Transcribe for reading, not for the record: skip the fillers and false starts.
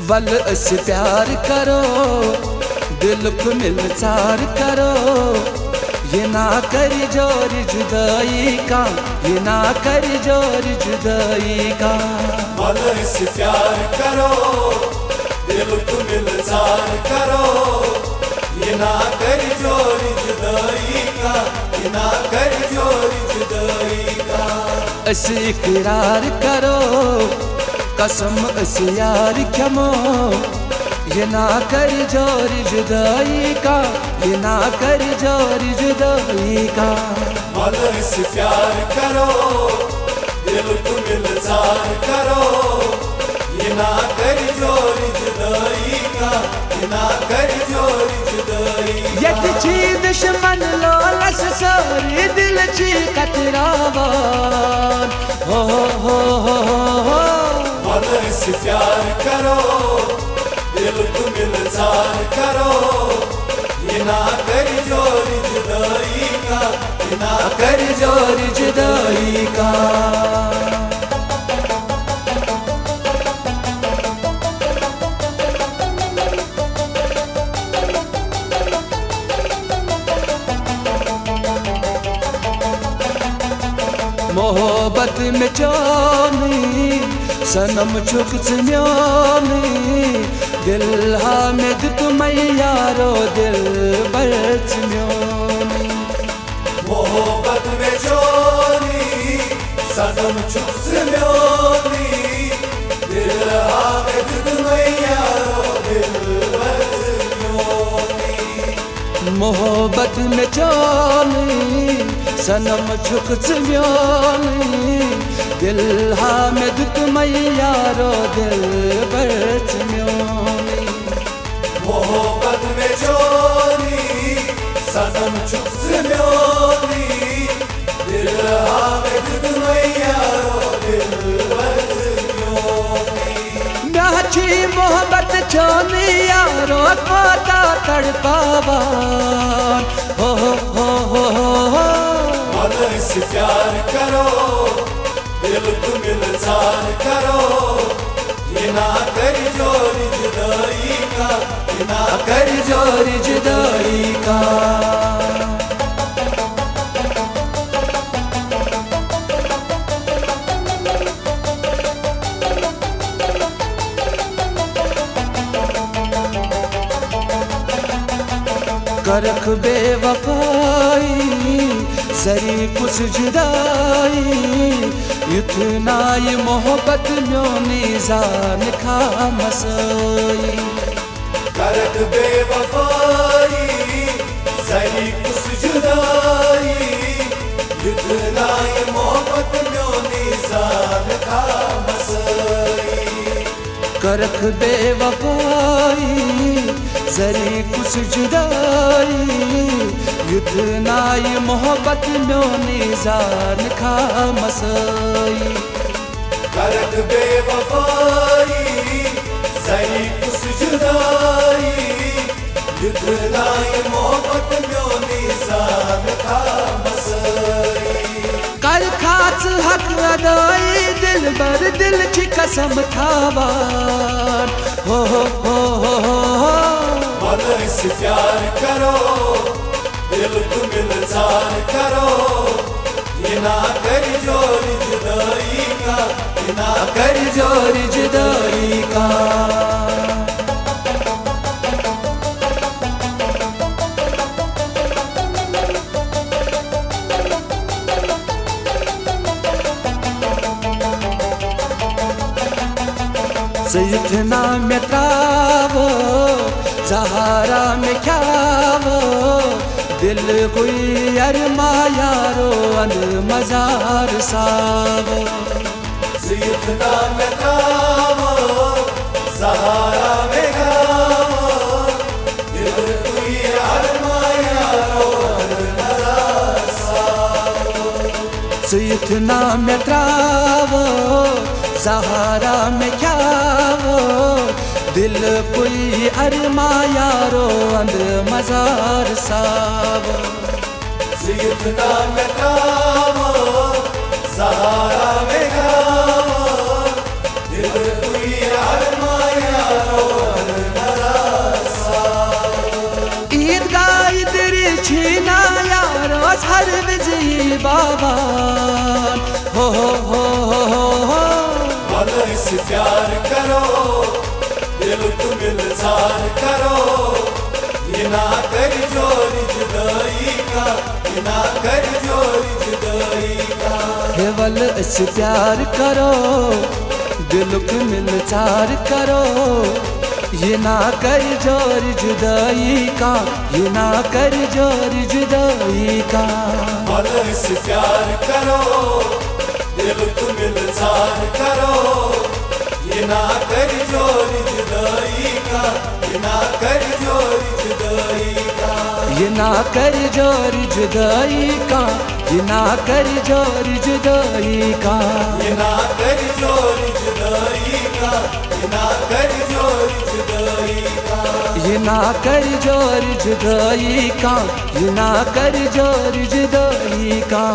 वल अस प्यार करो, दिल को मिलचार करो, ये ना कर जोर जुदाई का, ये ना कर जोर जुदाई का। वल अस प्यार करो, दिल को मिलचार करो, ये ना कर जोर जुदाई का, ये ना कर जोर जुदाई का। अस इकरार करो, कसम अस यार खमो, ये ना कर जोर जुदाई का, ये ना कर जोर जुदाई का। वल अस प्यार करो, दिल को मिलचार करो, ये ना कर जोर जुदाई का, ये ना कर जोर जुदाई का। यत छी दुश्मन लोलस सारी दिल छी कतरावान, हो। वल अस प्यार करो, दिल को मिलचार करो, ये ना कर जोर जुदाई का, ये ना कर जोर जुदाई का। मोहब्बत में चोनी सनम चुक चम्योनी, दिल में तुम यारो दिल बर्च म्योनी। मोहब्बत में चोनी सनम चुक चम्योनी, दिल में तुम यारो दिल बर्च म्योनी। मोहब्बत में चोनी सनम चुक चम्योनी, दिल में तुम यारो दिल बर्च म्योनी। मोहब्बत में चोनी सनम चुक चम्योनी, दिल में तुम यारो दिल बर्च म्योनी। म्याची मोहब्बत चोनी यारो कोता तड़पावान, हो। वल अस प्यार करो, दिल को मिलचार करो, ये ना कर जोर जुदाई का, ये ना कर जोर जुदाई का। करख बेवफाई सरी कुछ जुदाई, इतना ये मोहब्बत म्योनी जान खा मसोई। करख बेवफाई सरी कुछ जुदाई, इतना ये मोहब्बत म्योनी जान खा मसोई। करख बेवफाई जरी कुछ जुदाई, इतना ये मोहब्बत म्योनी जान खा मसोई। करख बेवफाई जरी कुछ जुदाई, इतना ये मोहब्बत म्योनी जान खा मसोई। कर खास हक अदाई दिल बर दिल की कसम थावान, हो। वल अस प्यार करो, दिल को मिलचार करो, ये ना कर जोर जुदाई का, ये ना कर जोर जुदाई का। इतना में त्रावो सहारा में ख्यावो, दिल कोई अरमा यारो अन मजार सावो। इतना में त्रावो सहारा में ख्यावो, दिल कोई अरमा यारो अन मजार सावो। इतना में त्रावो सहारा में ख्यावो, दिल कोई अरमा यारो अंद मजार सावो। इतना में त्रावो सहारा में ख्यावो, दिल कोई अरमा यारो से प्यार करो, दिल तुम इल्जार करो, ये ना कर जोरी जुदाई का, ये ना कर जोरी जुदाई का। केवल से प्यार करो, दिल तुम इल्जार करो, ये ना कर जोर जुदाई का, ये ना कर जोर जुदाई का। दिल से प्यार करो, दिल तुम इल्जार करो, ये ना कर जोरी जुदाई का, ये ना कर जोरी जुदाई का। ये ना कर जोर जुदाई का, ये ना कर जोर जुदाई का। ये ना कर जोरी जुदाई का, ये ना कर जोरी जुदाई का। ये ना कर जोर जुदाई का, ये ना कर जोर जुदाई का।